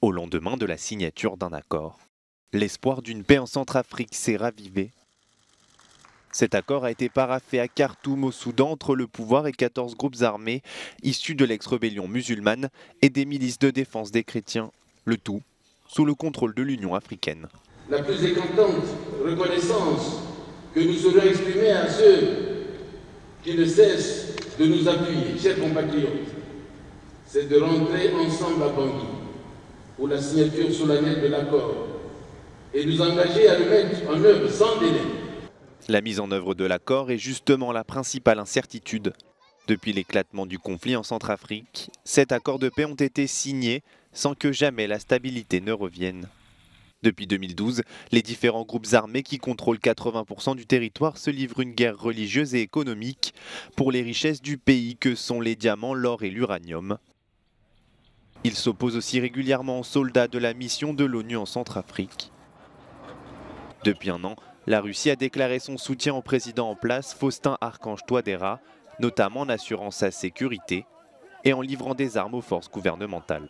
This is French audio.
au lendemain de la signature d'un accord. L'espoir d'une paix en Centrafrique s'est ravivé. Cet accord a été paraphé à Khartoum au Soudan entre le pouvoir et 14 groupes armés issus de l'ex-rébellion musulmane et des milices de défense des chrétiens, le tout sous le contrôle de l'Union africaine. La plus éclatante reconnaissance que nous saurons exprimer à ceux qui ne cessent de nous appuyer, chers compatriotes, c'est de rentrer ensemble à Bangui pour la signature solennelle de l'accord et nous engager à le mettre en œuvre sans délai. La mise en œuvre de l'accord est justement la principale incertitude. Depuis l'éclatement du conflit en Centrafrique, 7 accords de paix ont été signés sans que jamais la stabilité ne revienne. Depuis 2012, les différents groupes armés qui contrôlent 80% du territoire se livrent une guerre religieuse et économique pour les richesses du pays que sont les diamants, l'or et l'uranium. Ils s'opposent aussi régulièrement aux soldats de la mission de l'ONU en Centrafrique. Depuis un an, la Russie a déclaré son soutien au président en place, Faustin Archange Touadéra, notamment en assurant sa sécurité et en livrant des armes aux forces gouvernementales.